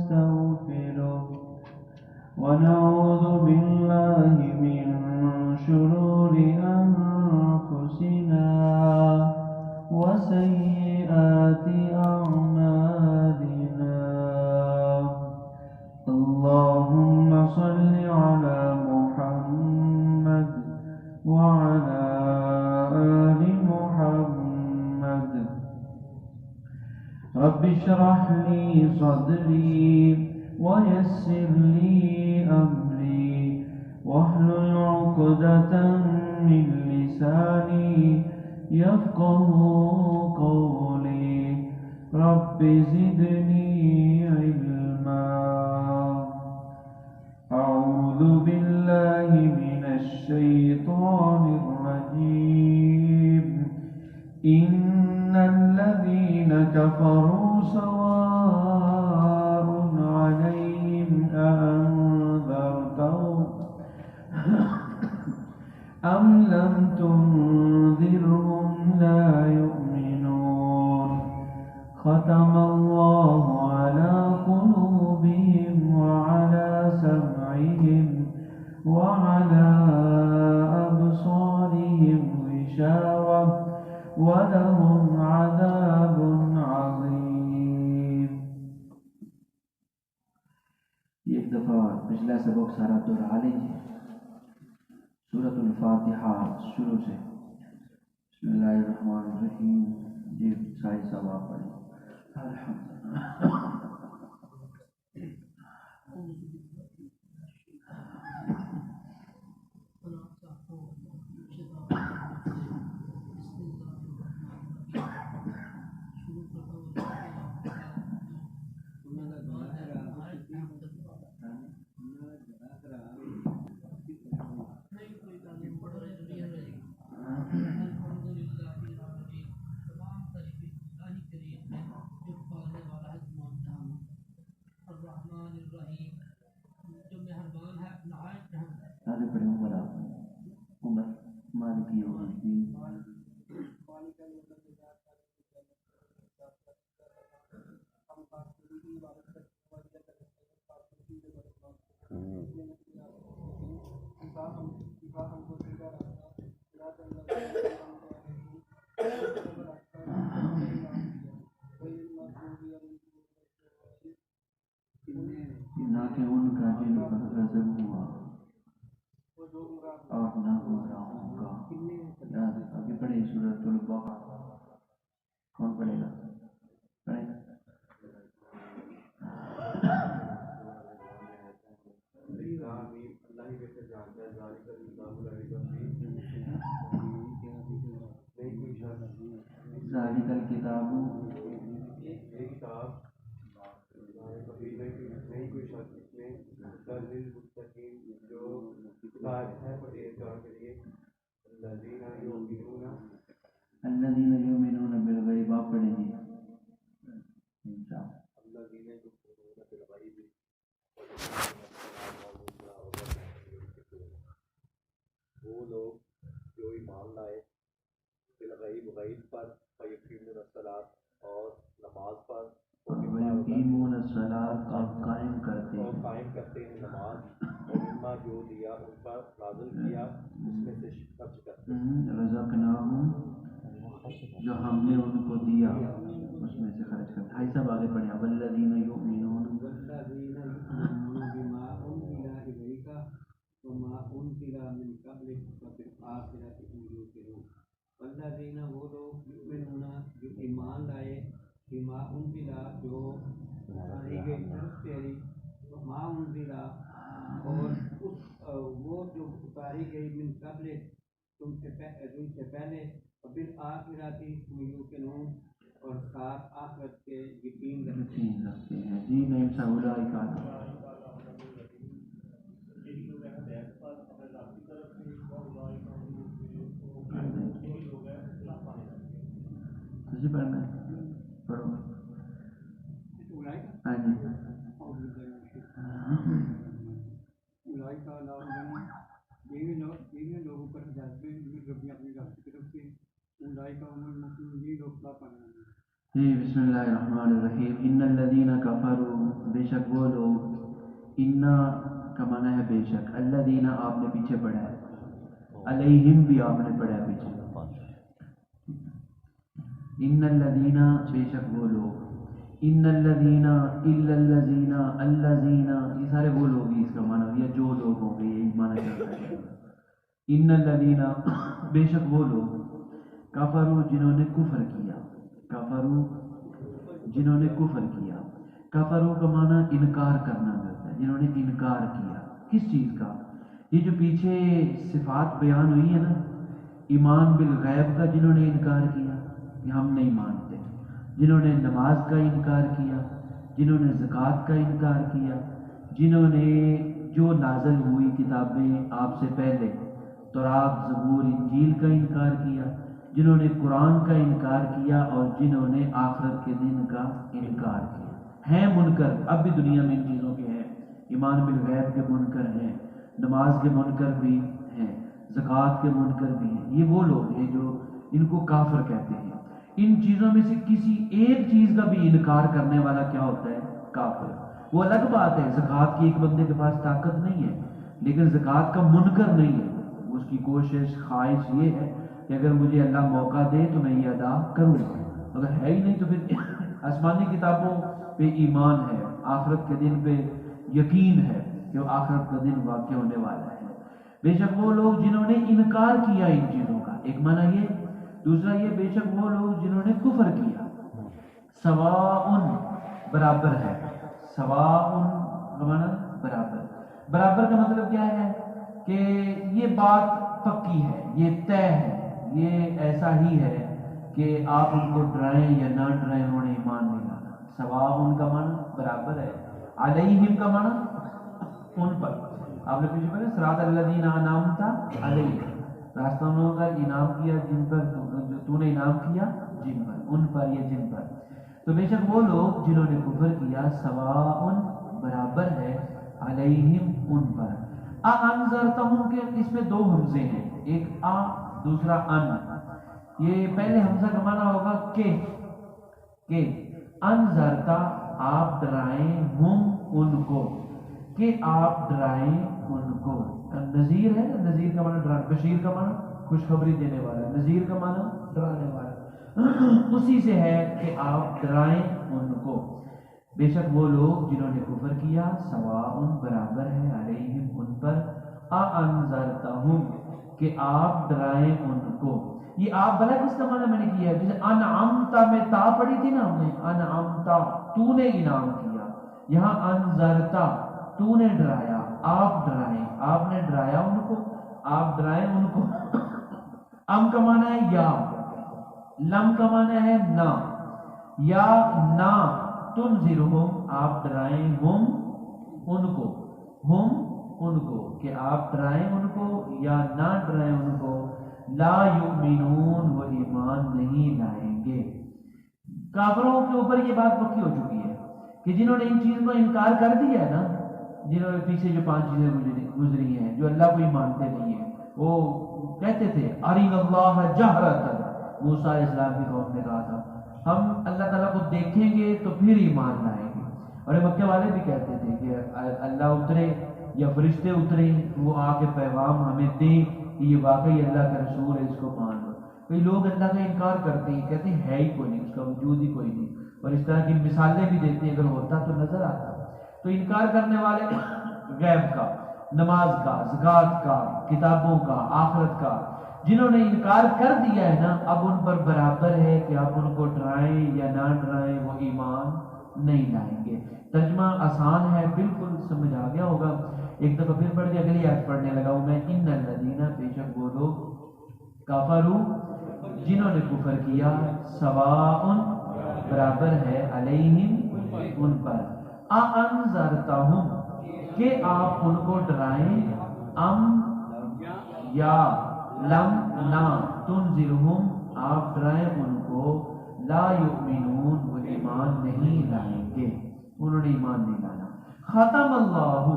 ونستغفره ونعوذ بالله من شرور أنفسنا وسيئات أعمالنا. اللهم صل على محمد وعلى آل محمد. رب اشرح لي صدري ويسر لي أمري واحلل عقدة من لساني يفقه قولي. رب زدني علما. أعوذ بالله من الشيطان الرجيم. إن الذين كفروا سواء عليهم أأنذرتهم أم لم تنذرهم لا يؤمنون. ختم الله على قلوبهم وعلى سمعهم وعلى أبصارهم غشاوة ولهم عذاب عظيم. ایک دفعہ پچھلا سبق سارا دہرا لیجیے. سورۃ الفاتحہ شروع سے. بسم اللہ الرحمن الرحیم. جی ساری سب آپ پڑھیں. آگے پڑھیں. عمر مالکی یوم الدین. نہ کہ ان کا جن پر غضب ہوا اور نہ گمراہوں کا. یاد آگے پڑھیں. سورۃ البقرہ. کون پڑھے گا؟ پڑھیں. ذالک الکتاب الذین یؤمنون بالغیب. آپ پڑھیں گے. وہ لوگ جو ایمان لائے بالغیب غیب پر، فیقیمون الصلاۃ اور نماز پر، ویقیمون الصلاۃ اور قائم کرتے ہیں نماز، اور مما جو دیا ان پر نازل کیا اس میں سے خرچ کرتے ہیں. رزقناہم جو ہم نے ان کو دیا اس میں سے خرچ کرتے. بھائی صاحب آگے پڑھیں. والذین یؤمنون بما انزل الیک وما انزل من قبلک وبالآخرۃ هم یوقنون. والذین وہ لوگ یؤمنون جو ایمان لائے بما انزل جو اتاری گئی طرف تیری، وما انزل اور وہ جو اتاری گئی من قبل تم سے پہلے، وبالآخرۃ هم یوقنون اور ساتھ آخرت کے یقین رکھتے ہیں. جی نہیں سہولہ کا پڑھنا ہے. پڑھو. ہاں جی. یہ لوگوں پر ہدایت میں ربی اپنی رب کی طرف سے اولئک هم المفلحون. یہ لوگ فلاح پانے والے ہیں. بسم اللہ الرحمن الرحیم. ان الذین کفروا بے شک وہ لوگ، انا کا معنی ہے بے شک، الذین آپ نے پیچھے پڑھا ہے، علیہم بھی آپ نے پڑھا ہے پیچھے، ان الذین بے شک وہ لوگ، ان الذین الا الذین الذین یہ سارے وہ لوگ ہی اس کا معنی یا جو لوگ ہوں گے، یہی معنی کرتا ہے۔ ان الذین بے شک وہ لوگ، کفروا جنہوں نے کفر کیا، کفروا جنہوں نے کفر کیا، کفروا کا معنی انکار کرنا ہوتا ہے، جنہوں نے انکار کیا کس چیز کا؟ یہ جو پیچھے صفات بیان ہوئی ہے نا، ایمان بالغیب کا جنہوں نے انکار کیا کہ ہم نہیں مانتے، جنہوں نے نماز کا انکار کیا، جنہوں نے زکوٰۃ کا انکار کیا، جنہوں نے جو نازل ہوئی کتابیں آپ سے پہلے تورات، زبور، انجیل کا انکار کیا، جنہوں نے قرآن کا انکار کیا، اور جنہوں نے آخرت کے دن کا انکار کیا، ہیں منکر، اب بھی دنیا میں ان چیزوں کے ہیں، ایمان بالغیب کے منکر ہیں، نماز کے منکر بھی ہیں، زکوٰۃ کے منکر بھی ہیں، یہ وہ لوگ ہیں جو ان کو کافر کہتے ہیں۔ ان چیزوں میں سے کسی ایک چیز کا بھی انکار کرنے والا کیا ہوتا ہے؟ کافر۔ وہ الگ بات ہے، زکوٰۃ کی ایک بندے کے پاس طاقت نہیں ہے لیکن زکوٰۃ کا منکر نہیں ہے، اس کی کوشش خواہش یہ ہے کہ اگر مجھے اللہ موقع دے تو میں یہ ادا کروں، اگر ہے ہی نہیں تو پھر آسمانی کتابوں پہ ایمان ہے، آخرت کے دن پہ یقین ہے کہ وہ آخرت کا دن واقع ہونے والا ہے۔ بے شک وہ لوگ جنہوں نے انکار کیا ان چیزوں کا، ایک معنی یہ، دوسرا یہ بے شک وہ لوگ جنہوں نے کفر کیا، سواء برابر ہے، سواء کا معنی برابر، برابر کا مطلب کیا ہے کہ یہ بات پکی ہے، یہ طے ہے، یہ ایسا ہی ہے کہ آپ ان کو ڈرائیں یا نہ ڈرائیں انہوں نے ایمان نہیں لانا۔ سواء کا معنی برابر ہے، علیہم کا معنی ان پر، آپ نے پیچھے پڑھا صراط الذین انعمت علیہم، راستہ انہوں کا انعام کیا جن پر تو نے انعام کیا جن پر، ان پر یا جن پر۔ تو بے شک وہ لوگ جنہوں نے کفر کیا، سواء برابر ہے، علیہم ان پر۔ انذرتہم کے اس میں دو حمزے ہیں، ایک آ دوسرا ان، یہ پہلے حمزہ کا معنی ہوگا کہ انذرتا آپ ڈرائیں ہم ان کو، کہ آپ ڈرائیں ان کو۔ نذیر ہے، نذیر کا معنی ڈرانا، بشیر کا معنی خوشخبری دینے والا، نذیر کا معنی ڈرانے والا، اسی سے ہے کہ آپ ڈرائیں ان کو۔ بے شک وہ لوگ جنہوں نے کفر کیا، سواء برابر ہے، علیہم ان پر، انذرتہم کہ آپ ڈرائیں ان کو۔ یہ آپ بھلا کس کا معنی میں نے کیا ہے؟ جیسے انعمتا میں تا پڑھی تھی نا ہم نے، انعمتا تو نے انعام کیا، یہاں انذرتا تو نے ڈرایا، آپ ڈرائیں، آپ نے ڈرایا ان کو، آپ ڈرائیں ان کو۔ ام کا معنی ہے یا، لم کا معنی ہے نہ، یا نہ، تنذرہم آپ ڈرائیں ہم ان کو، ہم ان کو، کہ آپ ڈرائیں ان کو یا نہ ڈرائیں ان کو، لا یؤمنون وہ ایمان نہیں لائیں گے۔ کافروں کے اوپر یہ بات پکی ہو چکی ہے کہ جنہوں نے ان چیزوں کا انکار کر دیا ہے نا، جنہوں نے پیچھے جو 5 چیزیں گزری ہیں، جو اللہ کو ہی مانتے نہیں ہیں، وہ کہتے تھے ارین اللہ جہرۃ، موسیٰ علیہ السلام کی قوم نے کہا تھا ہم اللہ تعالیٰ کو دیکھیں گے تو پھر ایمان لائیں گے، اور مکے والے بھی کہتے تھے کہ اللہ اترے یا فرشتے اترے، وہ آ کے پیغام ہمیں دیں کہ یہ واقعی اللہ کا رسول ہے، اس کو مان لو۔ کئی لوگ اللہ کا انکار کرتے ہیں، کہتے ہیں ہے ہی کوئی نہیں، اس کا وجود ہی کوئی نہیں، اور اس طرح کی مثالیں بھی دیتے ہیں، اگر ہوتا تو نظر آتا۔ تو انکار کرنے والے غیب کا، نماز کا، زکوٰۃ کا، کتابوں کا، آخرت کا، جنہوں نے انکار کر دیا ہے نا، اب ان پر برابر ہے کہ آپ ان کو ڈرائیں یا نہ ڈرائیں، وہ ایمان نہیں لائیں گے۔ ترجمہ آسان ہے، بالکل سمجھ آ گیا ہوگا۔ ایک دفعہ پھر پڑھ کے اگلی آیت پڑھنے لگا ہوں میں، ان الذین بے شک وہ لوگ، کفروا جنہوں نے کفر کیا، سواء برابر ہے، علیہم ان پر، انذرتہم کہ آپ ان کو ڈرائیں، ام یا لم نہ، تنذرہم آپ ڈرائیں ان کو، لا یؤمنون وہ ایمان نہیں لائیں گے، انہوں نے ایمان نہیں لانا۔ ختم اللہ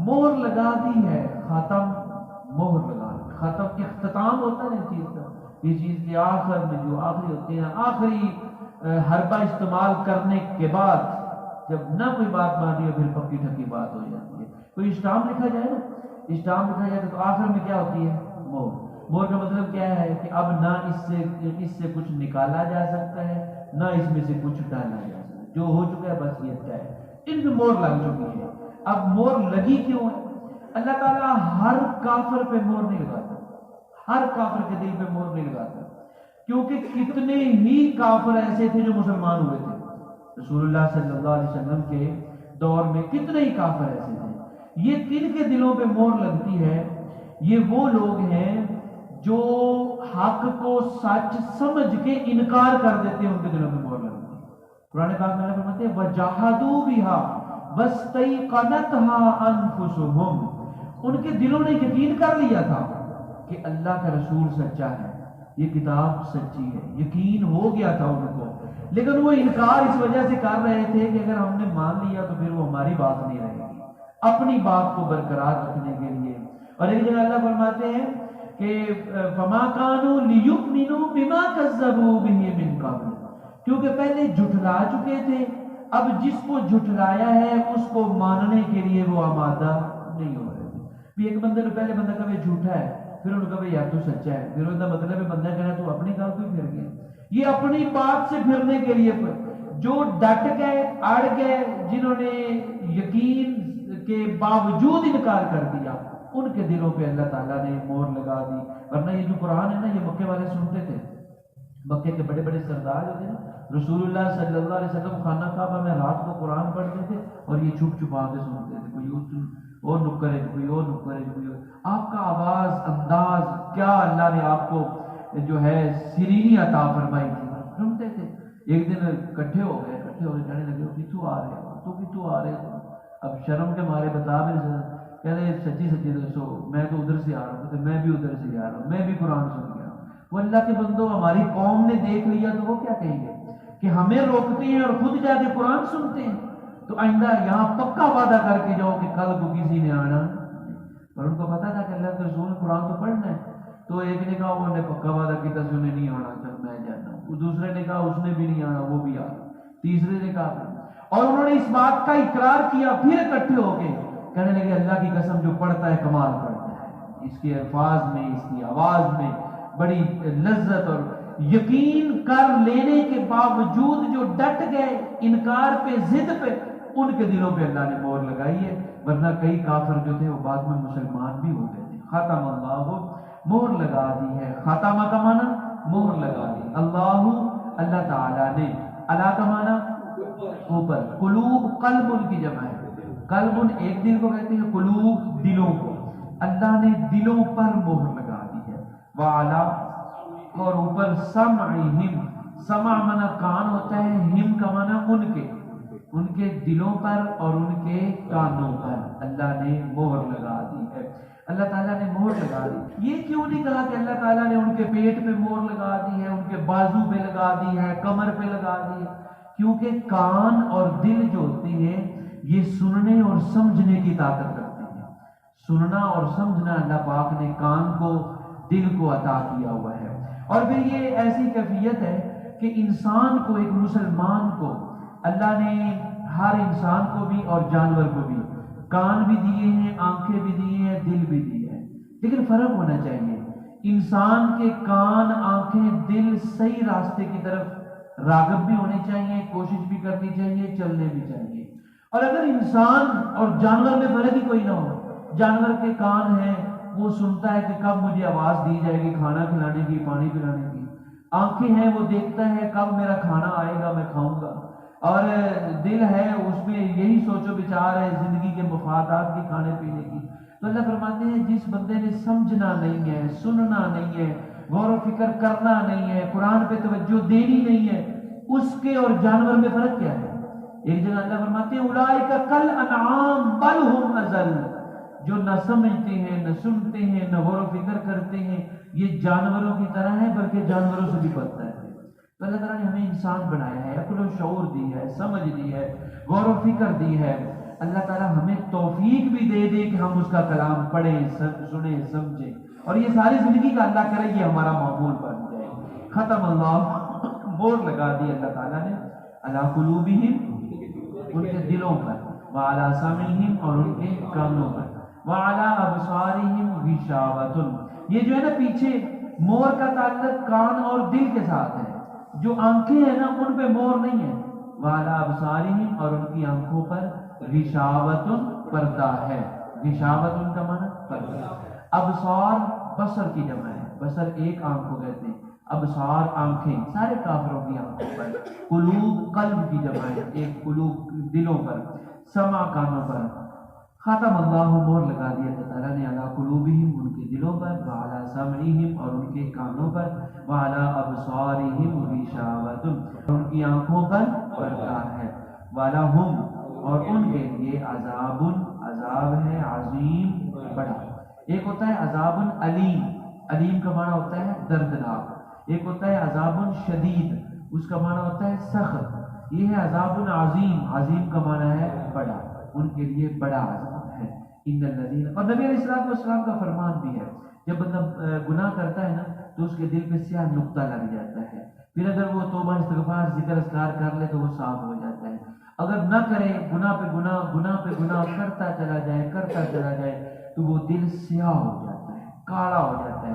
مہر لگا دی ہے، ختم مہر لگا، ختم اختتام ہوتا ہے اس چیز کا، اس چیز کے آخر میں جو آخری ہوتے ہیں، آخری حربہ استعمال کرنے کے بعد جب نہ کوئی بات مانی پھر پکی ٹھکی بات ہو جاتی ہے. کوئی اسٹامپ لکھا جائے نا، اسٹامپ لکھا جائے تو آخر میں کیا ہوتی ہے؟ مور. مور کا مطلب کیا ہے کہ اب نہ اس سے کچھ نکالا جا سکتا ہے، نہ اس میں سے کچھ ڈالا جا سکتا ہے. جو ہو چکا ہے بس یہ طے ہے. ان میں مور لگ چکی ہے. اب مور لگی کیوں ہے؟ اللہ تعالیٰ ہر کافر پہ مور نہیں لگاتا، ہر کافر کے دل پہ مور نہیں لگاتا، کیونکہ کتنے ہی کافر ایسے تھے جو مسلمان ہوئے تھے. رسول اللہ صلی اللہ علیہ وسلم کے دور میں کتنے ہی کافر ایسے تھے. یہ کن کے دلوں پہ مور لگتی ہے؟ یہ وہ لوگ ہیں جو حق کو سچ سمجھ کے انکار کر دیتے ہیں، ان کے دلوں پہ مور لگتی ہے. قرآن پاک میں اللہ فرماتے ہیں وَجَاهَدُوا بِهَا وَاسْتَيْقَنَتْهَا أَنفُسُهُمْ. ان کے دلوں نے یقین کر لیا تھا کہ اللہ کا رسول سچا ہے، یہ کتاب سچی ہے، یقین ہو گیا تھا ان کو، لیکن وہ انکار اس وجہ سے کر رہے تھے کہ اگر ہم نے مان لیا تو پھر وہ ہماری بات نہیں رہے گی، اپنی بات کو برقرار رکھنے کے لیے. اور ایک جگہ اللہ فرماتے ہیں کہ فما كانوا ليؤمنوا بما كذبوا به من قبل، کیونکہ پہلے جھٹلا چکے تھے، اب جس کو جھٹلایا ہے اس کو ماننے کے لیے وہ آمادہ نہیں ہو رہے تھے. ایک بندے پہلے بندہ کبھی جھوٹا ہے، پھر ان کا یار تو سچا ہے، پھر ان کا مطلب ہے بندہ کہنا تو اپنی گل تو پھر گیا. یہ اپنی بات سے پھرنے کے لیے جو ڈٹ گئے، اڑ گئے، جنہوں نے یقین کے باوجود انکار کر دیا، ان کے دلوں پہ اللہ تعالیٰ نے مور لگا دی. ورنہ یہ جو قرآن ہے نا، یہ مکے والے سنتے تھے، مکے کے بڑے بڑے سردار ہوتے نا، رسول اللہ صلی اللہ علیہ وسلم خانہ کعبہ میں رات کو قرآن پڑھتے تھے اور یہ چھپ چھپا کے سنتے تھے. کوئی اور نکر ہے، کوئی اور نکر ہے، کوئی اور. آپ کا آواز انداز کیا اللہ نے آپ کو جو ہے سرینی عطا فرمائی تھی، سنتے تھے. ایک دن اکٹھے ہو گئے کہنے لگے کتوں آ رہے ہو، تو کتوں آ رہے ہو؟ اب شرم کے مارے بتا بھی نہیں سکتے. کہتے سچی سچی دسو، میں تو ادھر سے آ رہا ہوں. میں بھی ادھر سے آ رہا ہوں، میں بھی قرآن سن گیا. وہ اللہ کے بندوں، ہماری قوم نے دیکھ لیا تو وہ کیا کہیں گے کہ ہمیں روکتے ہیں اور خود جا کے قرآن سنتے ہیں. تو آئندہ یہاں پکا وعدہ کر کے جاؤ کہ کل کو کسی نے آنا. اور ان کو پتا تھا کہ اللہ کے رسول قرآن تو پڑھنا ہے. تو ایک نے کہا وہ نے پکا وعدہ کیا تھا انہیں نہیں آنا، چل میں جانا ہوں. دوسرے نے کہا اس نے بھی نہیں آنا، وہ بھی آ. تیسرے نے کہا، اور انہوں نے اس بات کا اقرار کیا. پھر اکٹھے ہو کے کہنے لگے اللہ کی قسم جو پڑھتا ہے کمال کرتا ہے. اس کے الفاظ میں، اس کی آواز میں بڑی لذت، اور یقین کر لینے کے باوجود جو ڈٹ گئے انکار پہ، ضد پہ، ان کے دلوں پہ اللہ نے مور لگائی ہے. ورنہ کئی کافر جو تھے وہ بعد میں مسلمان بھی ہو گئے تھے. ختم اللہ، مور لگا دی ہے. خاتمہ کا معنی مور لگا دی. اللہ تعالیٰ نے، اللہ کا معنی اوپر، قلوب قلب ان کی جمع ہے. قلب ایک دل کو کہتے ہیں، قلوب دلوں کو. اللہ نے دلوں پر مہر لگا دی ہے. وعلا، اور اوپر سمعہم. سمع معنی کان ہوتا ہے، ہم کا معنی ان کے دلوں پر اور ان کے کانوں پر اللہ نے مہر لگا دی ہے. اللہ تعالیٰ نے مہر لگا دی. یہ کیوں نہیں کہا کہ اللہ تعالیٰ نے ان کے پیٹ پہ مہر لگا دی ہے، ان کے بازو پہ لگا دی ہے، کمر پہ لگا دی ہے؟ کیونکہ کان اور دل جو ہوتی ہے یہ سننے اور سمجھنے کی طاقت رکھتے ہیں. سننا اور سمجھنا اللہ پاک نے کان کو، دل کو عطا کیا ہوا ہے. اور پھر یہ ایسی کیفیت ہے کہ انسان کو، ایک مسلمان کو اللہ نے، ہر انسان کو بھی اور جانور کو بھی کان بھی دیے ہیں، آنکھیں بھی دیے ہیں، دل بھی دیے ہیں. لیکن فرق ہونا چاہیے. انسان کے کان، آنکھیں، دل صحیح راستے کی طرف راغب بھی ہونے چاہیے، کوشش بھی کرنی چاہیے، چلنے بھی چاہیے. اور اگر انسان اور جانور میں فرق ہی کوئی نہ ہو، جانور کے کان ہیں، وہ سنتا ہے کہ کب مجھے آواز دی جائے گی کھانا کھلانے کی، پانی پلانے کی. آنکھیں ہیں، وہ دیکھتا ہے کب میرا کھانا آئے گا، میں کھاؤں گا. اور دل ہے، اس میں یہی سوچو بچار ہے زندگی کے مفادات کی، کھانے پینے کی. تو اللہ فرماتے ہیں جس بندے نے سمجھنا نہیں ہے، سننا نہیں ہے، غور و فکر کرنا نہیں ہے، قرآن پہ توجہ دینی نہیں ہے، اس کے اور جانور میں فرق کیا ہے؟ ایک جگہ اللہ فرماتے ہیں اولئک کل انعام بل ہم اضل. جو نہ سمجھتے ہیں، نہ سنتے ہیں، نہ غور و فکر کرتے ہیں، یہ جانوروں کی طرح ہے، بلکہ جانوروں سے بھی بدتر ہے. تو اللہ تعالیٰ نے ہمیں انسان بنایا ہے، عقل و شعور دی ہے، سمجھ دی ہے، غور و فکر دی ہے. اللہ تعالیٰ ہمیں توفیق بھی دے دے کہ ہم اس کا کلام پڑھیں، سنیں، سمجھیں، اور یہ ساری زندگی کا اللہ کرے یہ ہمارا معمول بن جائے. ختم اللہ، مور لگا دی اللہ تعالیٰ نے. علی قلوبہم، ان کے دلوں پر، وعلی سمعہم اور ان کے کانوں پر، وعلی ابصارہم غشاوۃ. یہ جو ہے نا پیچھے مور کا تعلق کان اور دل کے ساتھ ہے، جو آنکھیں ہیں نا ان پہ مور نہیں ہے. وعلی ابصارہم اور ان کی آنکھوں پر غشاوۃ پردہ ہے. غشاوۃ ان کا معنی پردہ. ابصار بصر کی جمع ہے، بصر ایک آنکھ کو کہتے ہیں، ابصار آنکھیں، سارے کافروں کی آنکھوں پر. قلوب قلب کی جمع ہے، ایک قلوب دلوں پر، سمع کانوں پر. ختم اللہ مہر لگا دیا اللہ تعالیٰ نے علی قلوبہم ان کے دلوں پر، وعلی سمعہم اور ان کے کانوں پر، وعلی ابصارہم غشاوۃ ان کی آنکھوں پر پردہ ہے. وَلَهُمْ اور ان کے لیے عذاب، عذاب ہے عظیم بڑا. ایک ہوتا ہے عذاب علیم، علیم کا معنی ہوتا ہے دردناک. ایک ہوتا ہے عذاب شدید، اس کا معنی ہوتا ہے سخت. یہ ہے عذاب عظیم، عظیم کا معنی ہے بڑا، ان کے لیے بڑا عذاب ہے. ان الذین، اور نبی علیہ السلام کا فرمان بھی ہے جب بندہ گناہ کرتا ہے نا تو اس کے دل پہ سیاہ نقطہ لگ جاتا ہے، پھر اگر وہ توبہ استغفار ذکر اذکار کر لے تو وہ صاف ہو جاتا ہے. اگر نہ کرے، گناہ پہ گناہ کرتا چلا جائے تو وہ دل سیاہ ہو جاتا ہے، کالا ہو جاتا ہے،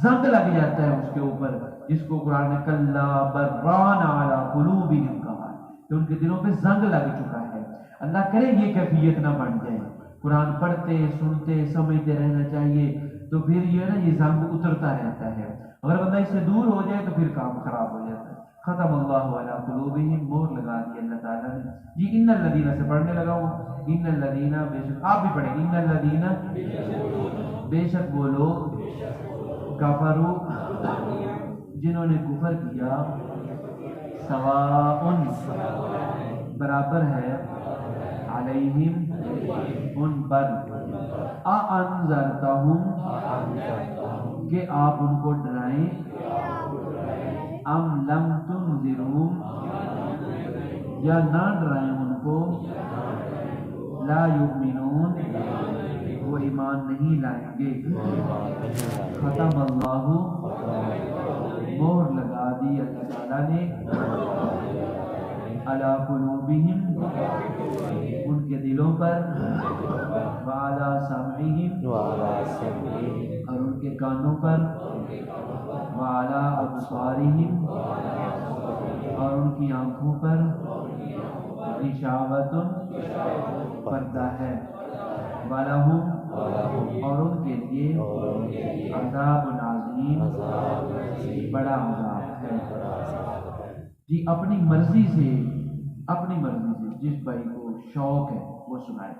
زنگ لگ جاتا ہے اس کے اوپر، جس کو قرآن نے کلا بران علی قلوبہم کہا کہ ان کے دلوں پہ زنگ لگ چکا ہے. اللہ کرے یہ کیفیت نہ بن جائے. قرآن پڑھتے سنتے سمجھتے رہنا چاہیے، تو پھر یہ نا یہ زنگ اترتا رہتا ہے. اگر بندہ اس سے دور ہو جائے تو پھر کام خراب ہو جاتا ہے. ختم اللہ علی قلوبہم، مہر لگا دی اللہ تعالیٰ نے. جی ان الذین سے پڑھنے لگا ہوں، ان الذین بے شک، آپ بھی پڑھیں ان الذین بے شک وہ لوگ، کفروا جنہوں نے کفر کیا، سواء برابر ہے، علیہم ان پر، اانذرتہم کہ آپ ان کو ڈرائیں، ام لم تنذرہم یا نہ ڈرائیں ان کو، لا یؤمنون وہ ایمان نہیں لائیں گے. ختم اللہ مہر لگا دی اللہ تعالیٰ نے علی قلوبہم ان کے دلوں پر، وعلی سمعہم اور ان کے کانوں پر، وعلی ابصارہم اور ان کی آنکھوں پر، غشاوۃ پردہ ہے، وَلَهُمْ اور ان کے لیے عذاب عظیم بڑا عذاب ہے. جی اپنی مرضی سے جس بھائی کو شوق ہے وہ سنائے.